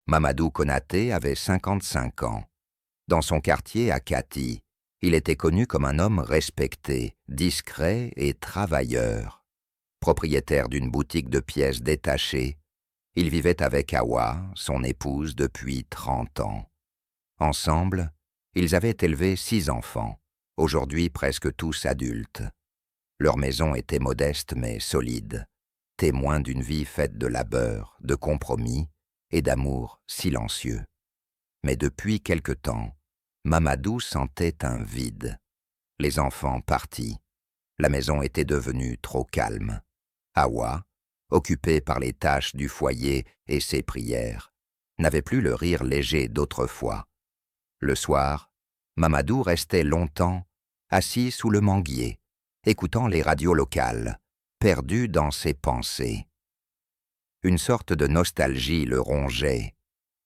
Mamadou Konaté avait 55 ans. Dans son quartier à Kati, il était connu comme un homme respecté, discret et travailleur. Propriétaire d'une boutique de pièces détachées, il vivait avec Hawa, son épouse, depuis 30 ans. Ensemble, ils avaient élevé 6 enfants, aujourd'hui presque tous adultes. Leur maison était modeste mais solide, témoin d'une vie faite de labeur, de compromis et d'amour silencieux. Mais depuis quelque temps, Mamadou sentait un vide. Les enfants partis. La maison était devenue trop calme. Hawa, occupée par les tâches du foyer et ses prières, n'avait plus le rire léger d'autrefois. Le soir, Mamadou restait longtemps assis sous le manguier, écoutant les radios locales, perdu dans ses pensées. Une sorte de nostalgie le rongeait.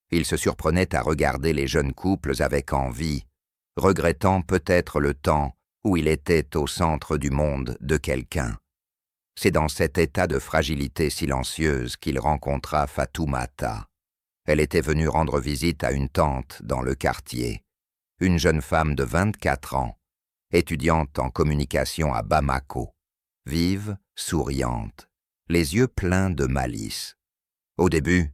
Il se surprenait à regarder les jeunes couples avec envie, regrettant peut-être le temps où il était au centre du monde de quelqu'un. C'est dans cet état de fragilité silencieuse qu'il rencontra Fatoumata. Elle était venue rendre visite à une tante dans le quartier, une jeune femme de 24 ans, étudiante en communication à Bamako, vive, souriante, les yeux pleins de malice. Au début,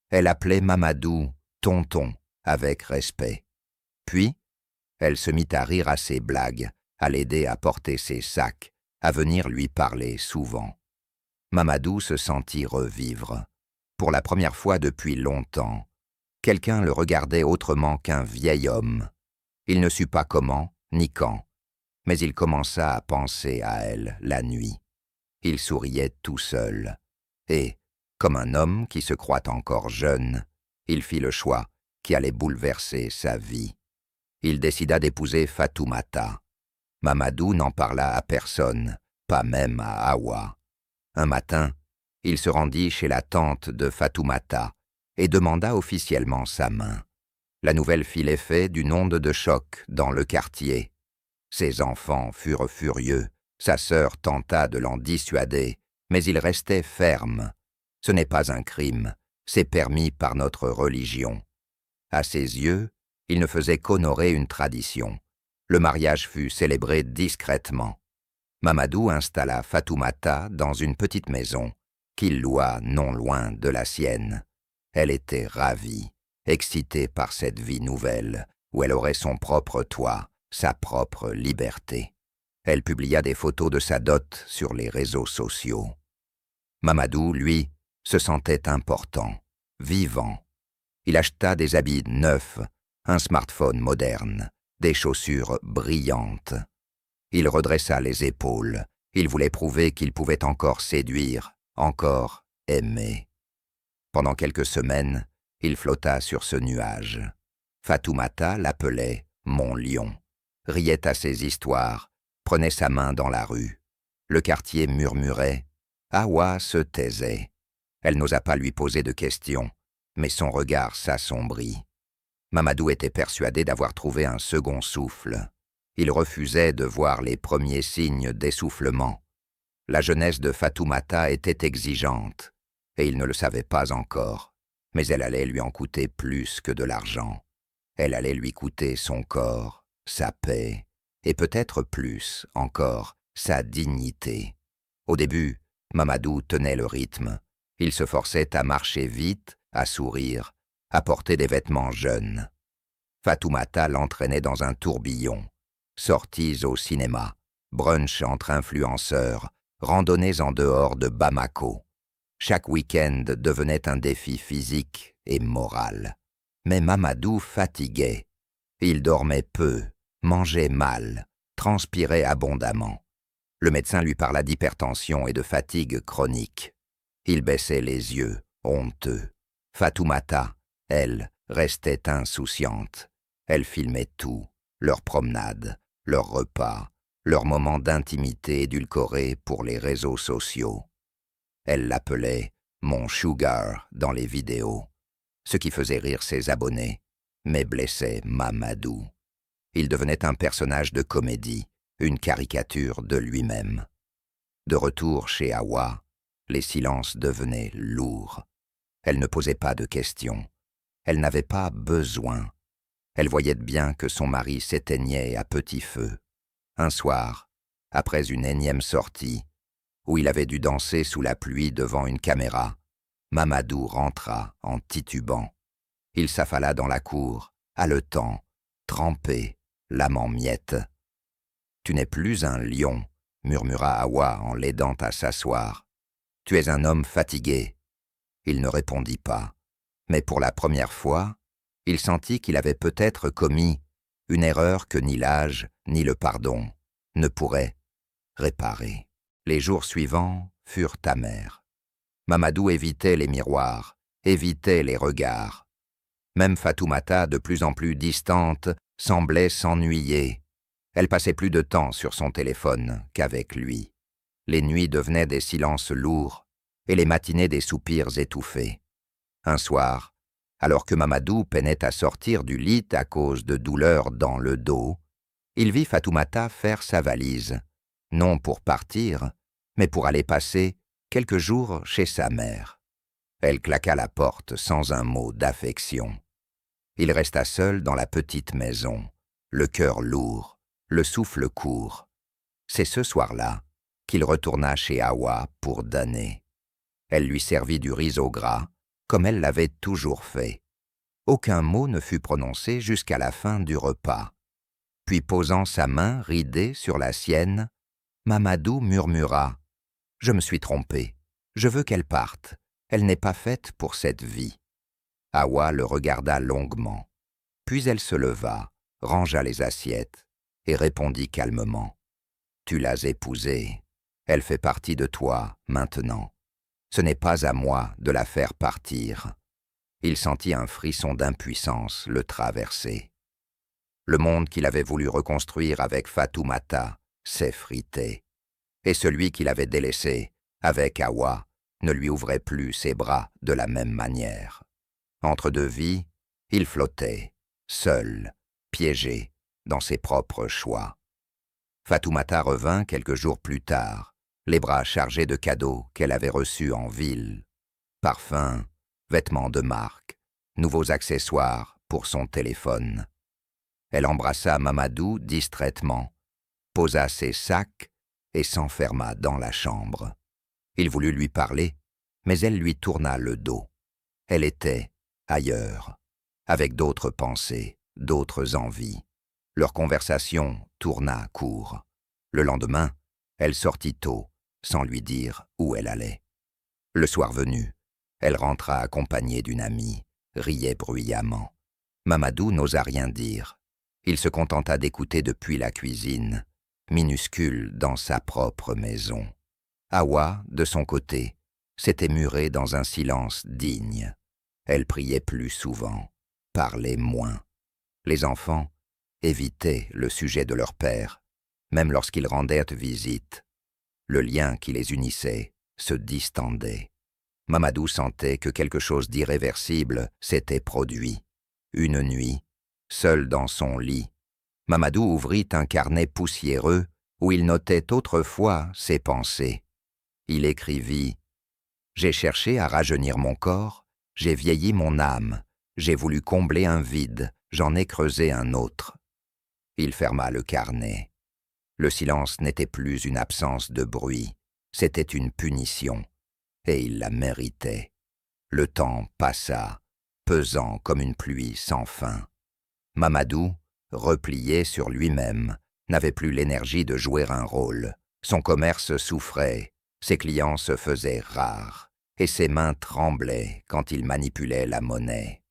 elle appelait Mamadou « tonton » avec respect. Puis, elle se mit à rire à ses blagues, à l'aider à porter ses sacs, à venir lui parler souvent. Mamadou se sentit revivre. Pour la première fois depuis longtemps, quelqu'un le regardait autrement qu'un vieil homme. Il ne sut pas comment, ni quand, mais il commença à penser à elle la nuit. Il souriait tout seul, et, comme un homme qui se croit encore jeune, il fit le choix qui allait bouleverser sa vie. Il décida d'épouser Fatoumata. Mamadou n'en parla à personne, pas même à Hawa. Un matin, il se rendit chez la tante de Fatoumata et demanda officiellement sa main. La nouvelle fit l'effet d'une onde de choc dans le quartier. Ses enfants furent furieux. Sa sœur tenta de l'en dissuader, mais il restait ferme. Ce n'est pas un crime, c'est permis par notre religion. À ses yeux, il ne faisait qu'honorer une tradition. Le mariage fut célébré discrètement. Mamadou installa Fatoumata dans une petite maison qu'il loua non loin de la sienne. Elle était ravie, excitée par cette vie nouvelle, où elle aurait son propre toit, sa propre liberté. Elle publia des photos de sa dot sur les réseaux sociaux. Mamadou, lui, se sentait important, vivant. Il acheta des habits neufs, un smartphone moderne, des chaussures brillantes. Il redressa les épaules. Il voulait prouver qu'il pouvait encore séduire, encore aimer. Pendant quelques semaines, il flotta sur ce nuage. Fatoumata l'appelait « mon lion », riait à ses histoires, prenait sa main dans la rue. Le quartier murmurait. Hawa se taisait. Elle n'osa pas lui poser de questions, mais son regard s'assombrit. Mamadou était persuadé d'avoir trouvé un second souffle. Il refusait de voir les premiers signes d'essoufflement. La jeunesse de Fatoumata était exigeante, et il ne le savait pas encore, mais elle allait lui en coûter plus que de l'argent. Elle allait lui coûter son corps, sa paix, et peut-être plus encore, sa dignité. Au début, Mamadou tenait le rythme. Il se forçait à marcher vite, à sourire, à porter des vêtements jeunes. Fatoumata l'entraînait dans un tourbillon. Sorties au cinéma, brunch entre influenceurs, randonnées en dehors de Bamako. Chaque week-end devenait un défi physique et moral. Mais Mamadou fatiguait. Il dormait peu, mangeait mal, transpirait abondamment. Le médecin lui parla d'hypertension et de fatigue chronique. Il baissait les yeux, honteux. Fatoumata, elle, restait insouciante. Elle filmait tout, leurs promenades, leurs repas, leurs moments d'intimité édulcorés pour les réseaux sociaux. Elle l'appelait « mon sugar » dans les vidéos, ce qui faisait rire ses abonnés, mais blessait Mamadou. Il devenait un personnage de comédie, une caricature de lui-même. De retour chez Hawa, les silences devenaient lourds. Elle ne posait pas de questions. Elle n'avait pas besoin. Elle voyait bien que son mari s'éteignait à petit feu. Un soir, après une énième sortie, où il avait dû danser sous la pluie devant une caméra, Mamadou rentra en titubant. Il s'affala dans la cour, haletant, trempé, l'âme en miettes. « Tu n'es plus un lion », murmura Hawa en l'aidant à s'asseoir. « Tu es un homme fatigué. » Il ne répondit pas, mais pour la première fois, il sentit qu'il avait peut-être commis une erreur que ni l'âge ni le pardon ne pourraient réparer. Les jours suivants furent amers. Mamadou évitait les miroirs, évitait les regards. Même Fatoumata, de plus en plus distante, semblait s'ennuyer. Elle passait plus de temps sur son téléphone qu'avec lui. Les nuits devenaient des silences lourds et les matinées des soupirs étouffés. Un soir, alors que Mamadou peinait à sortir du lit à cause de douleurs dans le dos, il vit Fatoumata faire sa valise, non pour partir, mais pour aller passer quelques jours chez sa mère. Elle claqua la porte sans un mot d'affection. Il resta seul dans la petite maison, le cœur lourd, le souffle court. C'est ce soir-là qu'il retourna chez Hawa pour dîner. Elle lui servit du riz au gras, comme elle l'avait toujours fait. Aucun mot ne fut prononcé jusqu'à la fin du repas. Puis posant sa main ridée sur la sienne, Mamadou murmura « Je me suis trompé. Je veux qu'elle parte. Elle n'est pas faite pour cette vie. » Hawa le regarda longuement. Puis elle se leva, rangea les assiettes et répondit calmement « Tu l'as épousée. Elle fait partie de toi maintenant. Ce n'est pas à moi de la faire partir. » Il sentit un frisson d'impuissance le traverser. Le monde qu'il avait voulu reconstruire avec Fatoumata s'effritait, et celui qu'il avait délaissé avec Hawa ne lui ouvrait plus ses bras de la même manière. Entre deux vies, il flottait, seul, piégé dans ses propres choix. Fatoumata revint quelques jours plus tard, les bras chargés de cadeaux qu'elle avait reçus en ville. Parfums, vêtements de marque, nouveaux accessoires pour son téléphone. Elle embrassa Mamadou distraitement, posa ses sacs et s'enferma dans la chambre. Il voulut lui parler, mais elle lui tourna le dos. Elle était ailleurs, avec d'autres pensées, d'autres envies. Leur conversation tourna court. Le lendemain, elle sortit tôt, sans lui dire où elle allait. Le soir venu, elle rentra accompagnée d'une amie, riait bruyamment. Mamadou n'osa rien dire. Il se contenta d'écouter depuis la cuisine, minuscule dans sa propre maison. Hawa, de son côté, s'était murée dans un silence digne. Elle priait plus souvent, parlait moins. Les enfants évitaient le sujet de leur père, même lorsqu'ils rendaient visite. Le lien qui les unissait se distendait. Mamadou sentait que quelque chose d'irréversible s'était produit. Une nuit, seul dans son lit, Mamadou ouvrit un carnet poussiéreux où il notait autrefois ses pensées. Il écrivit « J'ai cherché à rajeunir mon corps, j'ai vieilli mon âme, j'ai voulu combler un vide, j'en ai creusé un autre. » Il ferma le carnet. Le silence n'était plus une absence de bruit, c'était une punition, et il la méritait. Le temps passa, pesant comme une pluie sans fin. Mamadou, replié sur lui-même, n'avait plus l'énergie de jouer un rôle. Son commerce souffrait, ses clients se faisaient rares, et ses mains tremblaient quand il manipulait la monnaie.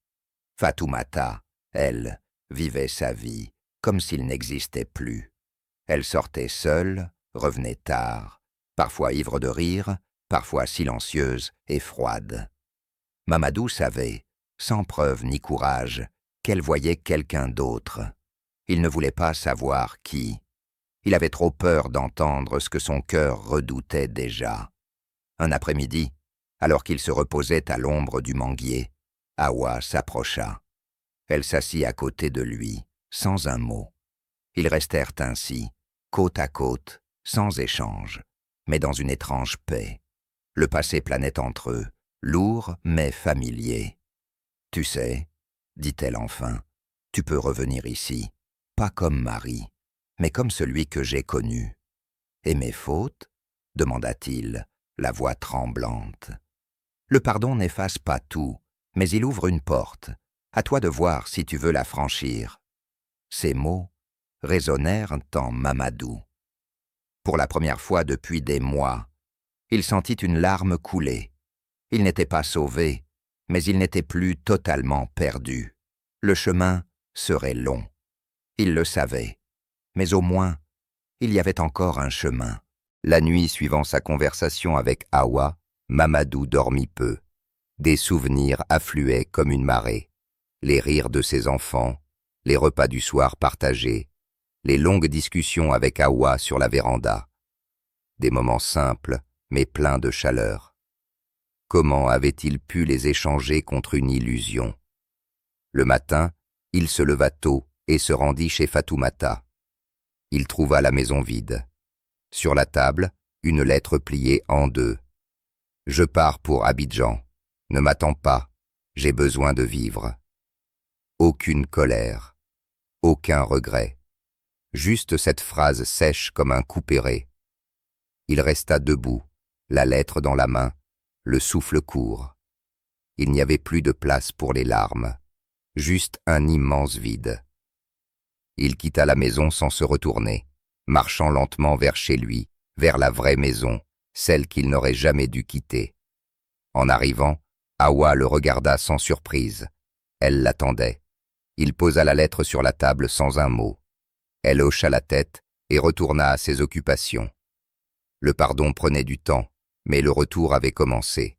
Fatoumata, elle, vivait sa vie comme s'il n'existait plus. Elle sortait seule, revenait tard, parfois ivre de rire, parfois silencieuse et froide. Mamadou savait, sans preuve ni courage, qu'elle voyait quelqu'un d'autre. Il ne voulait pas savoir qui. Il avait trop peur d'entendre ce que son cœur redoutait déjà. Un après-midi, alors qu'il se reposait à l'ombre du manguier, Hawa s'approcha. Elle s'assit à côté de lui, sans un mot. Ils restèrent ainsi, côte à côte, sans échange, mais dans une étrange paix. Le passé planait entre eux, lourd mais familier. « Tu sais, dit-elle enfin, tu peux revenir ici, pas comme mari, mais comme celui que j'ai connu. Et mes fautes? Demanda-t-il, la voix tremblante. Le pardon n'efface pas tout, mais il ouvre une porte. À toi de voir si tu veux la franchir. Ces mots résonnèrent en Mamadou. Pour la première fois depuis des mois, il sentit une larme couler. Il n'était pas sauvé, mais il n'était plus totalement perdu. Le chemin serait long. Il le savait, mais au moins, il y avait encore un chemin. La nuit suivant sa conversation avec Hawa, Mamadou dormit peu. Des souvenirs affluaient comme une marée. Les rires de ses enfants, les repas du soir partagés, les longues discussions avec Hawa sur la véranda. Des moments simples, mais pleins de chaleur. Comment avait-il pu les échanger contre une illusion? Le matin, il se leva tôt et se rendit chez Fatoumata. Il trouva la maison vide. Sur la table, une lettre pliée en deux. « Je pars pour Abidjan. Ne m'attends pas. J'ai besoin de vivre. » Aucune colère. Aucun regret. Juste cette phrase sèche comme un couperet. Il resta debout, la lettre dans la main, le souffle court. Il n'y avait plus de place pour les larmes. Juste un immense vide. Il quitta la maison sans se retourner, marchant lentement vers chez lui, vers la vraie maison, celle qu'il n'aurait jamais dû quitter. En arrivant, Hawa le regarda sans surprise. Elle l'attendait. Il posa la lettre sur la table sans un mot. Elle hocha la tête et retourna à ses occupations. Le pardon prenait du temps, mais le retour avait commencé.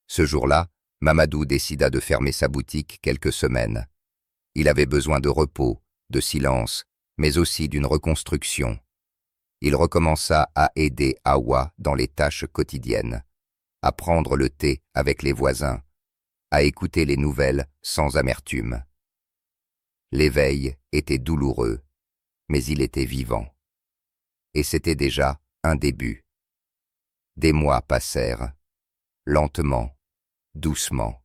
Ce jour-là, Mamadou décida de fermer sa boutique quelques semaines. Il avait besoin de repos, de silence, mais aussi d'une reconstruction. Il recommença à aider Hawa dans les tâches quotidiennes, à prendre le thé avec les voisins, à écouter les nouvelles sans amertume. L'éveil était douloureux, mais il était vivant. Et c'était déjà un début. Des mois passèrent, lentement, doucement.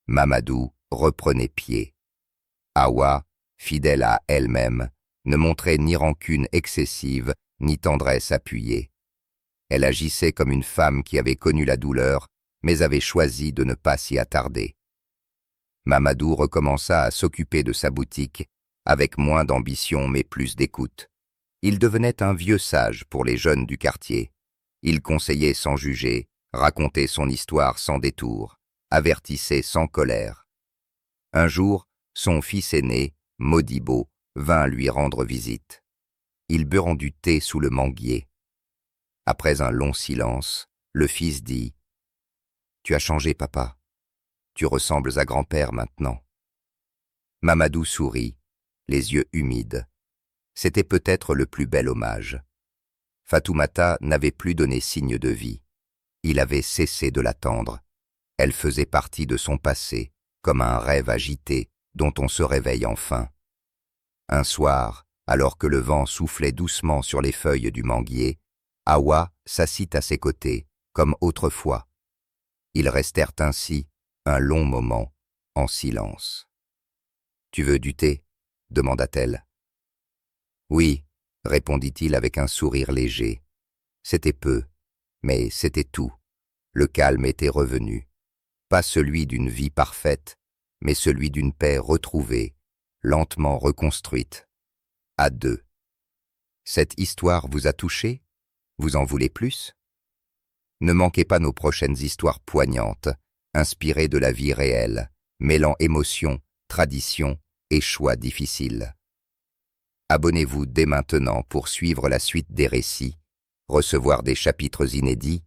Mamadou reprenait pied. Hawa, fidèle à elle-même, ne montrait ni rancune excessive, ni tendresse appuyée. Elle agissait comme une femme qui avait connu la douleur, mais avait choisi de ne pas s'y attarder. Mamadou recommença à s'occuper de sa boutique, avec moins d'ambition mais plus d'écoute. Il devenait un vieux sage pour les jeunes du quartier. Il conseillait sans juger, racontait son histoire sans détour, avertissait sans colère. Un jour, son fils aîné, Modibo, vint lui rendre visite. Il but du thé sous le manguier. Après un long silence, le fils dit « Tu as changé, papa. Tu ressembles à grand-père maintenant. » Mamadou sourit, les yeux humides. C'était peut-être le plus bel hommage. Fatoumata n'avait plus donné signe de vie. Il avait cessé de l'attendre. Elle faisait partie de son passé, comme un rêve agité dont on se réveille enfin. Un soir, alors que le vent soufflait doucement sur les feuilles du manguier, Hawa s'assit à ses côtés, comme autrefois. Ils restèrent ainsi un long moment, en silence. « Tu veux du thé ?» demanda-t-elle. « Oui, » répondit-il avec un sourire léger. C'était peu, mais c'était tout. Le calme était revenu. Pas celui d'une vie parfaite, mais celui d'une paix retrouvée, lentement reconstruite. À deux. Cette histoire vous a touché? Vous en voulez plus? Ne manquez pas nos prochaines histoires poignantes, inspirées de la vie réelle, mêlant émotion, tradition et choix difficiles. Abonnez-vous dès maintenant pour suivre la suite des récits, recevoir des chapitres inédits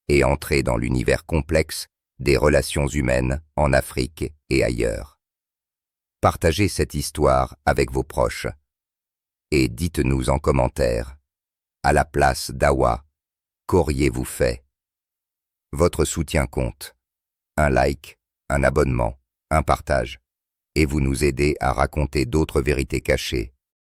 et entrer dans l'univers complexe des relations humaines en Afrique et ailleurs. Partagez cette histoire avec vos proches et dites-nous en commentaire, à la place d'Hawa, qu'auriez-vous fait? Votre soutien compte. Un like, un abonnement, un partage, et vous nous aidez à raconter d'autres vérités cachées